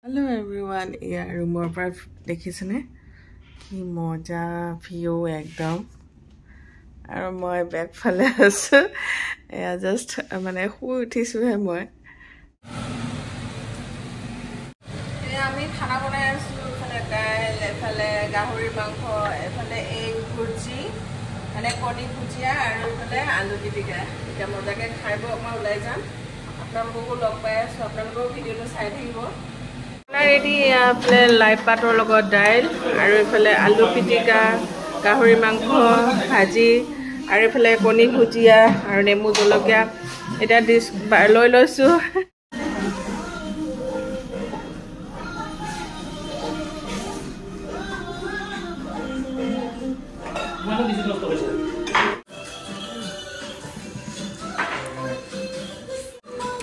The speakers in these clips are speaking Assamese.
Hello everyone, yeah, room पर देखिसने कि मजा view एकदम और मैं बैक फले आसो या just माने हुई उठिसु है मैं ये आमी खाना बनाए आसो फले दाल फले गाहरी मांगो फले egg भुर्जी माने कणी भुजिया और फले आलू पिटिका इटा मजा के खाइबो मैं उलाई जाम आपनालोको लग पाइ आसो आपनालोको भिडिओ चाइ থাকিব Ready apple live pator logot dail aru phale alu pitika gahori mangkho bhaji aru phale koni bhujia aru nemu jolokia eta dish loi loisu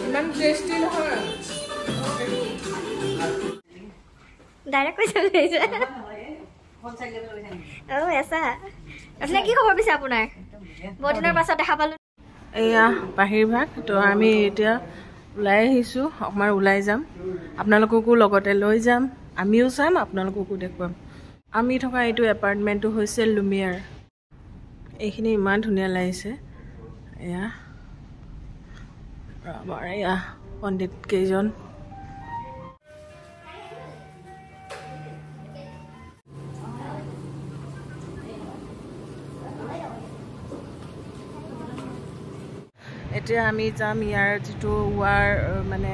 iman tasty hoy Direct question লৈছে ও এসা আপনি কি খবৰ পিছে আপোনাৰ বডিনৰ পাছত দেখা পালো এয়া বাহিৰ ভাগ তো আমি এতিয়া উলাই আহিছো অকমাৰ উলাই যাম আপোনালোককো লগতে লৈ যাম আমিও যাম আপোনালোককো দেখুৱাম আমি থকা এইটো এপাৰ্টমেন্টটো হৈছে লুমিয়াৰ এইখিনি ইমান ধুনীয়া লাগিছে এয়া আমাৰ এয়া পণ্ডিত কেজন এতিয়া আমি যাম ইয়াৰ যেটো ওয়াৰ মানে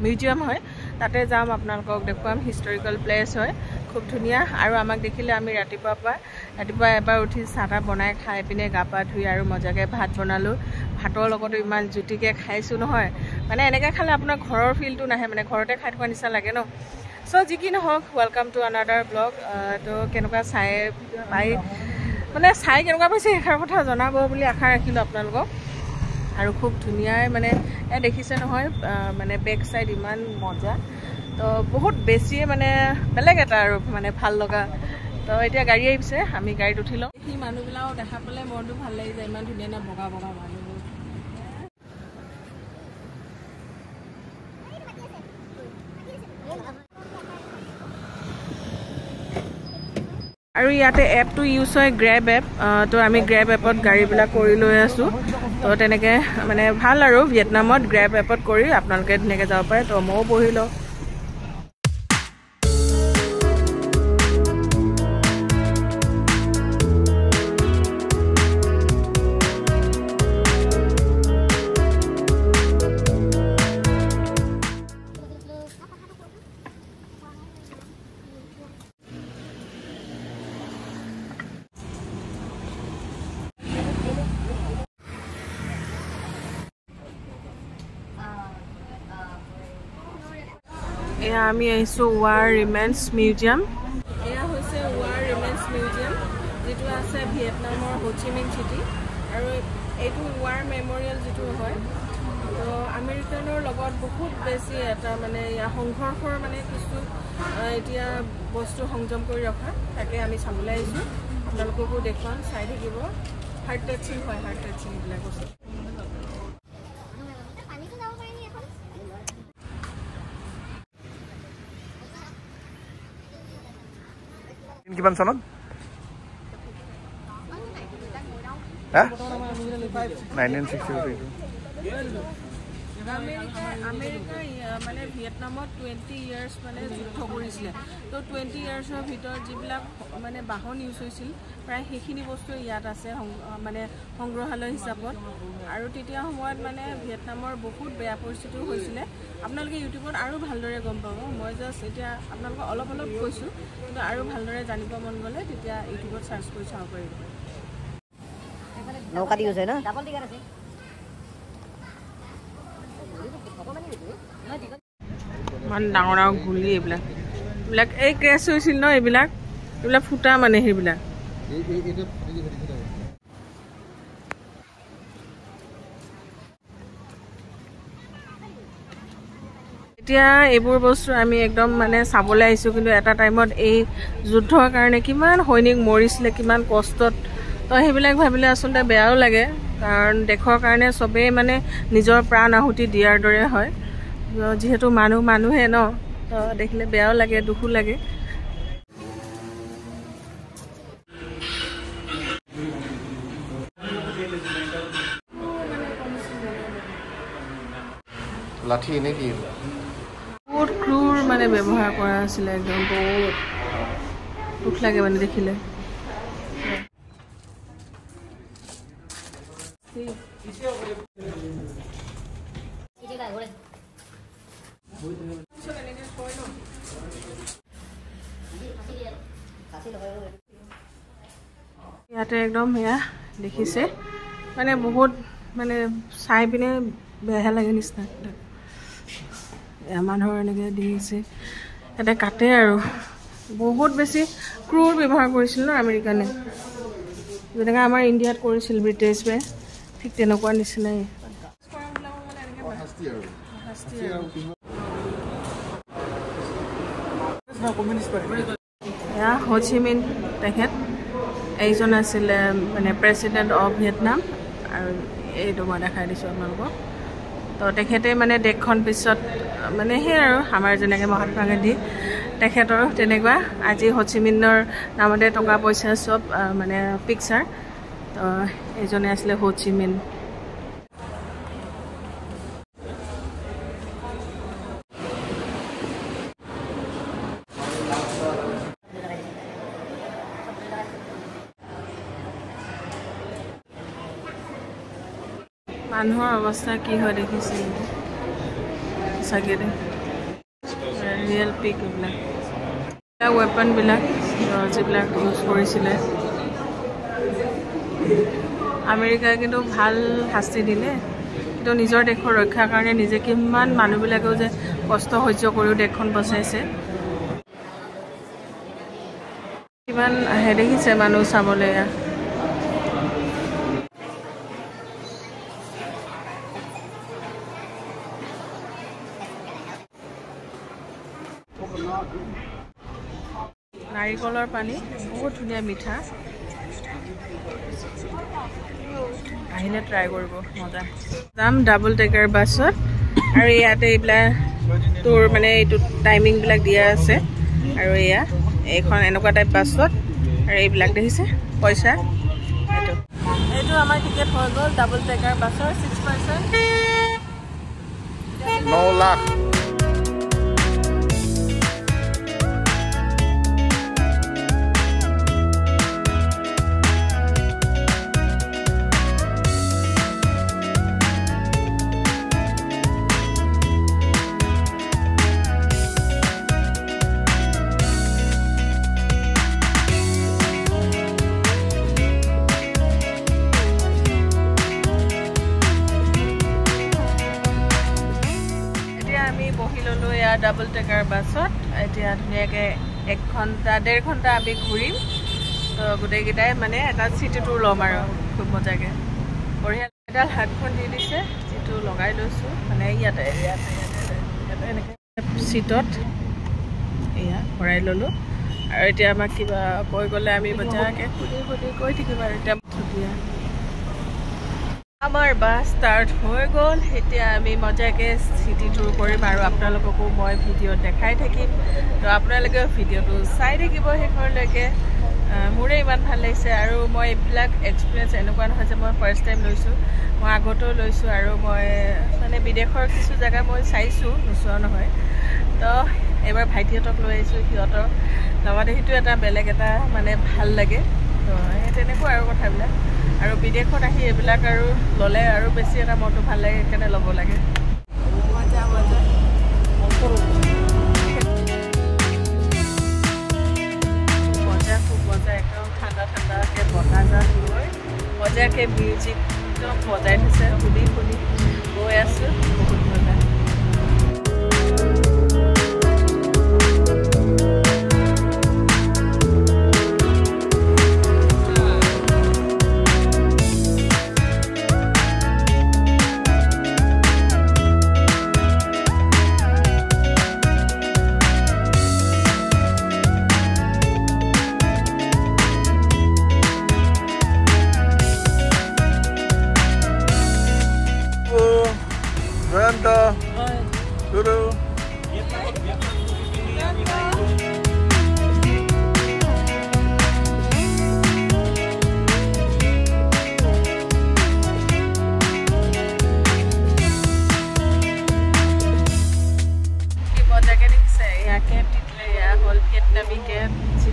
মিউজিয়াম হয় তাতে যাম আপোনালোকক দেখুৱাম হিষ্টৰিকেল প্লেস হয় খুব ধুনীয়া আৰু আমাক দেখিলে আমি ৰাতিপুৱা এবাৰ উঠি চাটা বনাই খাই পিনে গাপা ধুই আৰু মজাকে ভাত বনালো ভাতৰ লগত ইমান জুটিকে খাইছো নহয় মানে এনেকা খালে আপোনাৰ ঘৰৰ ফিলটো নাহে মানে ঘৰতে খাই থকা নিচা লাগে ন সো যিকি নহওক ওয়েলকাম টু আনাদাৰ ব্লগ তো কেনেকুৱা চাই পাই মানে চাই কেনেকুৱা পাইছে এখাৰ কথা জনাব বুলি আশা ৰাখিলো আপোনালোকক আৰু খুব ধুনিয়াই মানে দেখিছে নহয় মানে বেক সাইড ইমান মজা তো বহুত বেছি মানে বেলেগ এটা আৰু মানে ভাল লগা তো এতিয়া গাড়ী আহিছে আমি গাড়ীত উঠিলো এই মানুহবিলাও দেখা পালে মনটো ভাল লাগি যায় ইমান ধুনিয়া না বগা বগা মানুহ আৰু ইয়াতে এপটো ইউজ হয় গ্ৰেব এপ তো আমি গ্ৰেব এপত গাড়ীবিলা কৰি লৈ আছো তো তেনেকে মানে ভাল আৰু ভিয়েটনামত গ্ৰেব এপত কৰি আপোনালোকে ধুনীয়াকে যাব পাৰে তো মও বহিলো এয়া আমি আইছো ওয়াৰ ৰিমেন্স মিউজিয়াম এয়া হৈছে ওয়াৰ ৰিমেন্স মিউজিয়াম যেটো আছে ভিয়েটনামৰ হো চি মিন সিটি আৰু এইটো ওয়াৰ মেমৰিয়েল যেটো হয় তো আমেৰিকানৰ লগত বহুত বেছি এটা মানে ইয়া সংঘৰ্ষৰ মানে কিছু এতিয়া বস্তু সংযম কৰি ৰখা তাকে আমি চাবলৈ আইছো আপোনালোককো দেখুৱাম চাই থাকিব হাৰ্ট টাচিং হয় হাৰ্ট টাচিং বিলাক আছে কিমান চনত হা 1962 আমেৰিকা মানে ভিয়েটনামত 20 ইয়াৰ্স মানে যুদ্ধ কৰিছিল তো 20 ইয়াৰ্সৰ ভিতৰত যিবিলাক মানে বাহন ইউজ হৈছিল প্ৰায় সেইখিনি বস্তু ইয়াত আছে মানে সংগ্ৰহালয় হিচাপত আৰু তেতিয়া সময়ত মানে ভিয়েটনামৰ বহুত বেয়া পৰিস্থিতি হৈছিল আপোনালোকে ইউটিউবত আৰু ভালদৰে গম পাব মই জাস্ট এতিয়া আপোনালোকক অলপ কৈছো কিন্তু আৰু ভালদৰে জানিব মন গলে তেতিয়া ইউটিউবত সাৰ্চ কৰি চাব পাৰিব নৌকা দি আছে না ডাবল টিকেট আছে মান ডাঙৰ গুলি এইবিলাক এই ক্ৰেছ হৈছিল ন এইবিলাক ফুটা মানে সেইবিলাক এতিয়া এইবোৰ বস্তু আমি একদম মানে চাবলৈ আহিছো কিন্তু এটা টাইমত এই যুদ্ধৰ কাৰণে কিমান সৈনিক মৰিছিলে কিমান কষ্টত তো সেইবিলাক ভাবিলে আসলে বেয়াও লাগে কাৰণ দেখৰ কাৰণে সবে মানে নিজৰ প্ৰাণ আহুতি দিয়াৰ দৰে হয় যেহেতু মানুহে ন তো দেখিলে বেয়াও লাগে দুখো লাগে লাঠি নেকি বহুত ক্রুর মানে ব্যবহার করা আছিল একদম বহুত দুখ লাগে মানে দেখিলে ইয়াতে একদম এয়া দেখিছে মানে বহুত মানে চাই পিনে বেয়া লাগে নিচিনা মানুহৰ এনেকৈ দিছে ইয়াতে কাটে আৰু বহুত বেছি ক্ৰুৰ ব্যৱহাৰ কৰিছিল ন আমেৰিকানে যেনেকৈ আমাৰ ইণ্ডিয়াত কৰিছিল ব্ৰিটিছে ঠিক তেনেকুৱা নিচিনাই এয়া হো চি মিন তেখেত এইজন আছিলে মানে প্ৰেচিডেণ্ট অফ ভিয়েটনাম আৰু এইটো মই দেখাই দিছোঁ আপোনালোকক তো তেখেতে মানে দেশখন পিছত মানে সেই আৰু আমাৰ যেনেকৈ মহাত্মা গান্ধী তেখেতৰ তেনেকুৱা আজি হো চি মিনৰ নামতে টকা পইচা চব মানে পিকচাৰ তো এইজনে আছিলে হো চি মিন মানুহৰ অৱস্থা কি হয় দেখিছে চাগে ৰিয়েল পিক এইবিলাক ৱেপনবিলাক যিবিলাক ইউজ কৰিছিলে আমেৰিকাই কিন্তু ভাল শাস্তি দিলে কিন্তু নিজৰ দেশৰ ৰক্ষাৰ কাৰণে নিজে কিমান মানুহবিলাকেও যে কষ্ট সহ্য কৰিও দেশখন বচাইছে কিমান আহে দেখিছে মানুহ চাবলৈ নাৰিকলৰ পানী বহুত ধুনীয়া মিঠা আহিলে ট্ৰাই কৰিব মজা যাম ডাবল টেকাৰ বাছত আৰু ইয়াতে এইবিলাক তোৰ মানে এইটো টাইমিংবিলাক দিয়া আছে আৰু এয়া এইখন এনেকুৱা টাইপ বাছত আৰু এইবিলাক দেখিছে পইচা এইটো আমাৰ টিকেট হৈ গ'ল ডাবল টেকাৰ বাছৰ 6% 9 লাখ ডাবল টেকাৰ বাছত এতিয়া ধুনীয়াকৈ 1 ঘণ্টা 1.5 ঘণ্টা আমি ঘূৰিম তো গোটেইকেইটাই মানে এটা চিটি টুৰ ল'ম আৰু খুব মজাকৈ বঢ়িয়া এডাল হাতখন দি দিছে যিটো লগাই লৈছোঁ মানে ইয়াতে এনেকৈ চিটত এয়া ভৰাই ল'লোঁ আৰু এতিয়া আমাক কিবা কৈ গ'লে আমি মজাকৈ সুধি কৈ থাকিম আৰু এতিয়া ধুনীয়া আমাৰ বাছ ষ্টাৰ্ট হৈ গ'ল এতিয়া আমি মজাকৈ চিটি টুৰ কৰিম আৰু আপোনালোককো মই ভিডিঅ'ত দেখাই থাকিম তো আপোনালোকে ভিডিঅ'টো চাই থাকিব শেষলৈকে মোৰে ইমান ভাল লাগিছে আৰু মই এইবিলাক এক্সপিৰিয়েঞ্চ এনেকুৱা নহয় যে মই ফাৰ্ষ্ট টাইম লৈছোঁ মই আগতেও লৈছোঁ আৰু মই মানে বিদেশৰ কিছু জেগা মই চাইছোঁ নোচোৱা নহয় তো এইবাৰ ভাইটিহঁতক লৈ আহিছোঁ সিহঁতৰ লগতে সেইটো এটা বেলেগ এটা মানে ভাল লাগে তো সেই তেনেকুৱা আৰু কথাবিলাক আৰু বিদেশত আহি এইবিলাক আৰু ল'লে আৰু বেছি এটা মনটো ভাল লাগে সেইকাৰণে ল'ব লাগে মজা মজা মজা খুব মজা একদম ঠাণ্ডা ঠাণ্ডাকৈ বতাহজাক লৈ মজাকৈ মিউজিক একদম বজাই থৈছে শুনি গৈ আছোঁ বহুত মজা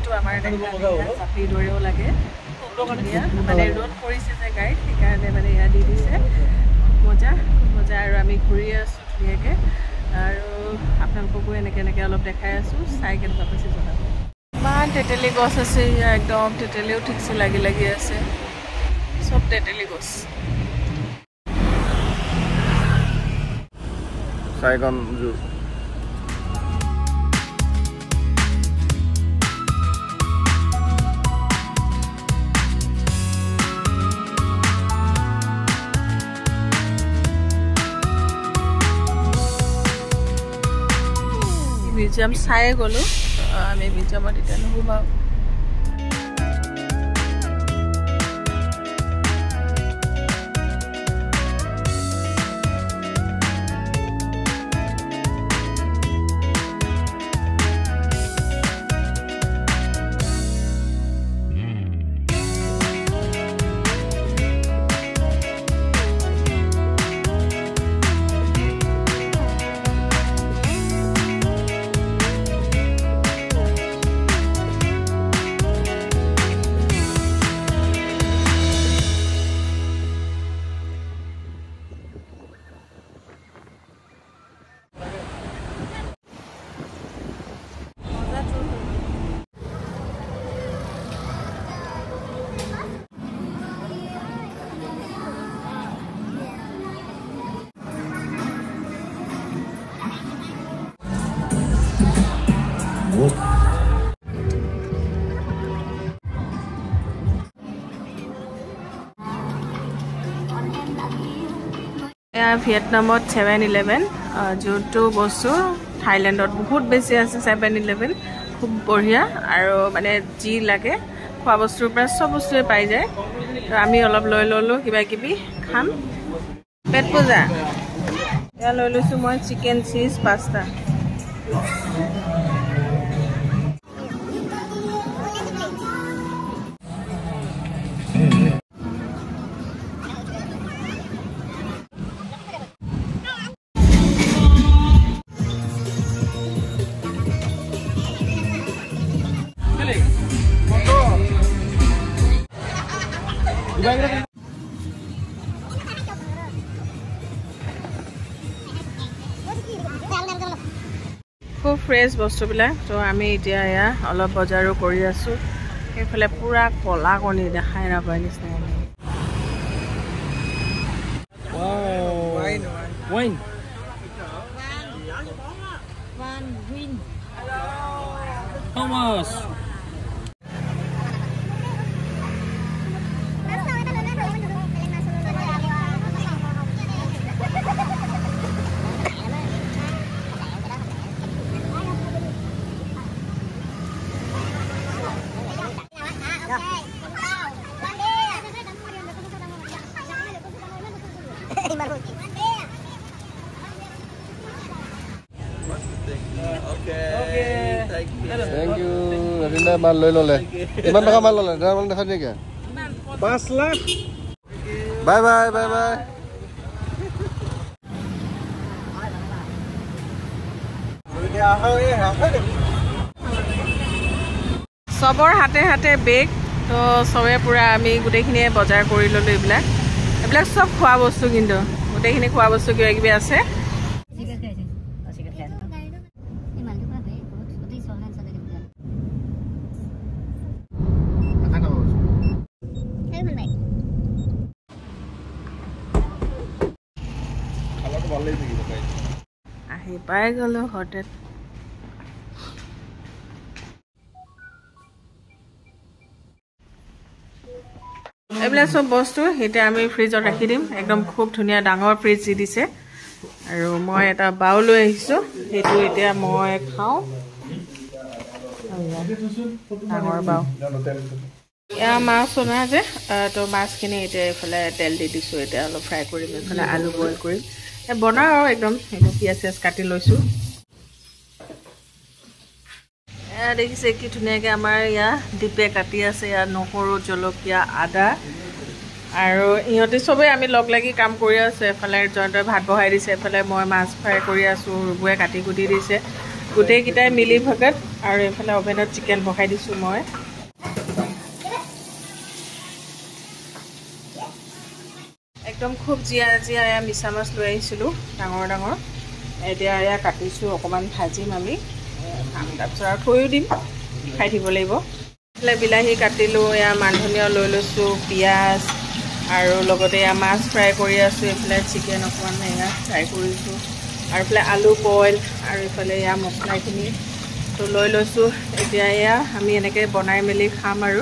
চাপিটো আমাৰ চাপি দৌৰেও লাগে মানে ৰ'দ পৰিছে যে গাড়ীত সেইকাৰণে মানে এয়া দি দিছে খুব মজা আৰু আমি ঘূৰি আছোঁ ধুনীয়াকৈ আৰু আপোনালোককো এনেকৈ অলপ দেখাই আছোঁ চাই কেনেকুৱা পাইছে জনাব ইমান তেতেলী গছ আছে ইয়াৰ একদম তেতেলীও ঠিকছে লাগি আছে চব তেতেলী গছ Saigon Zoo. মিউজিয়াম চাই গ'লো আমি মিউজিয়ামত এতিয়া নুসুমাও ভিয়েটনামত 7-11 যোনটো বস্তু থাইলেণ্ডত বহুত বেছি আছে 7-11 খুব বঢ়িয়া আৰু মানে যি লাগে খোৱা বস্তুৰ পৰা সব বস্তুৱে পাই যায় তো আমি অলপ লৈ ল'লোঁ কিবা কিবি খাম পেট পূজা এয়া লৈ লৈছোঁ মই চিকেন চিজ পাস্তা খুব ফ্ৰেছ বস্তুবিলাক তো আমি এতিয়া এয়া অলপ বজাৰো কৰি আছোঁ সেইফালে পুৰা কলা কণী দেখাই নাপায় নিচিনা Thank you. Radina mal loi lole. Iman taka mal lole. Dara mal dekhai kya? 5 lakh. Bye bye bye bye. সবৰ হাতে হাতে বেগ তো সবে পুৰা আমি গুটেখিনিয়ে বজাৰ কৰি ললো এইবিলাক সব খোৱা বস্তু কিন্তু গুটেখিনি খোৱা বস্তু কিবা কিবি আছে আহি পাই গ'লো হোটেল এইবিলাক সব বস্তু এতিয়া আমি ফ্ৰিজত ৰাখি দিম একদম খুব ধুনীয়া ডাঙৰ ফ্ৰিজ দি দিছে আৰু মই এটা বাউ লৈ আহিছোঁ সেইটো এতিয়া মই খাওঁ ডাঙৰ বাউ এয়া মাছ বনোৱা যে তো মাছখিনি এতিয়া এইফালে তেল দি দিছোঁ এতিয়া অলপ ফ্ৰাই কৰিম এইফালে আলু বইল কৰিম বনাওঁ আৰু একদম পিঁয়াজ চিয়াজ কাটি লৈছোঁ এয়া দেখিছে কি ধুনীয়াকৈ আমাৰ ইয়া ডিপে কাটি আছে ইয়াত নহৰু জলকীয়া আদা আৰু ইহঁতে চবেই আমি লগ লাগি কাম কৰি আছোঁ এফালে জয়ন্তই ভাত বহাই দিছে এফালে মই মাছ ফ্ৰাই কৰি আছোঁ ৰুবুৱে কাটি কুটি দিছে গোটেইকেইটাই মিলি ভগত আৰু এইফালে অভেনত চিকেন বহাই দিছোঁ মই একদম খুব জিয়া জিয়া এয়া মিছা মাছ লৈ আহিছিলোঁ ডাঙৰ ডাঙৰ এতিয়া এয়া কাটিছোঁ অকণমান ভাজিম আমি খাম তাৰপিছত আৰু থৈও দিম খাই দিব লাগিব এইফালে বিলাহী কাটিলোঁ এয়া মান ধনিয়া লৈ লৈছোঁ পিঁয়াজ আৰু লগতে এয়া মাছ ফ্ৰাই কৰি আছোঁ এইফালে চিকেন অকণমান এয়া ফ্ৰাই কৰিছোঁ আৰু এইফালে আলু বইল আৰু এইফালে এয়া মছলাখিনি তো লৈ লৈছোঁ এতিয়া এয়া আমি এনেকৈ বনাই মেলি খাম আৰু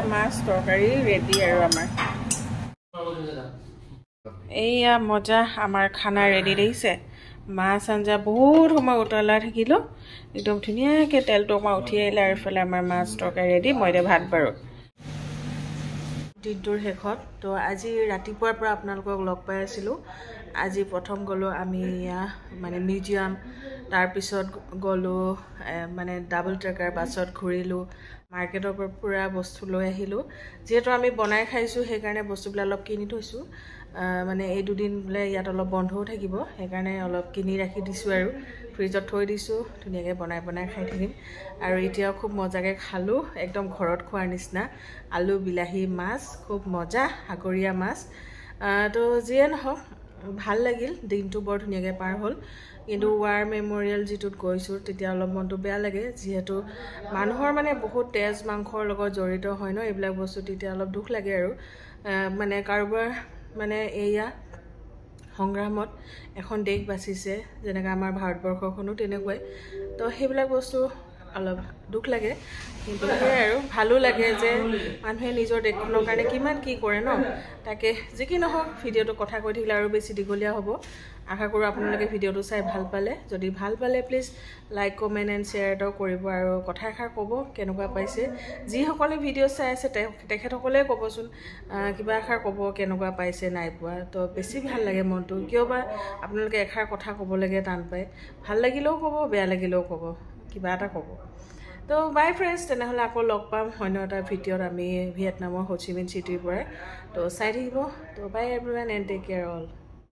মাছ তৰকাৰী ৰেডি আৰু আমাৰ এইয়া মজা আমাৰ খানা ৰেডি দেখিছে মাছ আঞ্জা বহুত সময় উতলাই থাকিলোঁ একদম ধুনীয়াকৈ তেলটো অকণমান উঠি আহিলে আৰু এইফালে আমাৰ মাছ তৰকাৰী ৰেডি মই এতিয়া ভাত বাৰু দিনটোৰ শেষত তো আজি ৰাতিপুৱাৰ পৰা আপোনালোকক লগ পাই আছিলোঁ আজি প্ৰথম গ'লোঁ আমি মানে মিউজিয়াম তাৰপিছত গ'লোঁ মানে ডাবল ট্ৰেকাৰ বাছত ঘূৰিলোঁ মাৰ্কেটৰ পৰা পুৰা বস্তু লৈ আহিলোঁ যিহেতু আমি বনাই খাইছোঁ সেইকাৰণে বস্তুবিলাক অলপ কিনি থৈছোঁ মানে এই দুদিন বোলে ইয়াত অলপ বন্ধও থাকিব সেইকাৰণে অলপ কিনি ৰাখি দিছোঁ আৰু ফ্ৰিজত থৈ দিছোঁ ধুনীয়াকৈ বনাই বনাই খাই থাকিম আৰু এতিয়াও খুব মজাকৈ খালোঁ একদম ঘৰত খোৱাৰ নিচিনা আলু বিলাহী মাছ খুব মজা সাগৰীয়া মাছ তো যিয়ে নহওক ভাল লাগিল দিনটো বৰ ধুনীয়াকৈ পাৰ হ'ল কিন্তু ৱাৰ মেমৰিয়েল যিটোত গৈছোঁ তেতিয়া অলপ মনটো বেয়া লাগে যিহেতু মানুহৰ মানে বহুত তেজ মাংসৰ লগত জড়িত হয় ন এইবিলাক বস্তু তেতিয়া অলপ দুখ লাগে আৰু মানে কাৰোবাৰ মানে এয়া সংগ্ৰামত এখন দেশ বাচিছে যেনেকৈ আমাৰ ভাৰতবৰ্ষখনো তেনেকুৱাই তো সেইবিলাক বস্তু অলপ দুখ লাগে কিন্তু সেয়াই আৰু ভালো লাগে যে মানুহে নিজৰ দেশখনৰ কাৰণে কিমান কি কৰে ন তাকে যি কি নহওক ভিডিঅ'টো কথা কৈ থাকিলে আৰু বেছি দীঘলীয়া হ'ব আশা কৰোঁ আপোনালোকে ভিডিঅ'টো চাই ভাল পালে যদি ভাল পালে please like comment and share এটাও কৰিব আৰু কথা এষাৰ ক'ব কেনেকুৱা পাইছে যিসকলে ভিডিঅ' চাই আছে তেখেতসকলে ক'বচোন কিবা এষাৰ ক'ব কেনেকুৱা পাইছে নাই পোৱা তো বেছি ভাল লাগে মনটো কিয় বা আপোনালোকে এষাৰ কথা ক'ব লাগে টান পায় ভাল লাগিলেও ক'ব বেয়া লাগিলেও ক'ব কিবা এটা ক'ব তো বাই ফ্ৰেণ্ডছ তেনেহ'লে আকৌ লগ পাম অন্য এটা ভিডিঅ'ত আমি ভিয়েটনামৰ হোচিমিন চিটিৰ পৰা তো চাই থাকিব তো bye everyone and take care all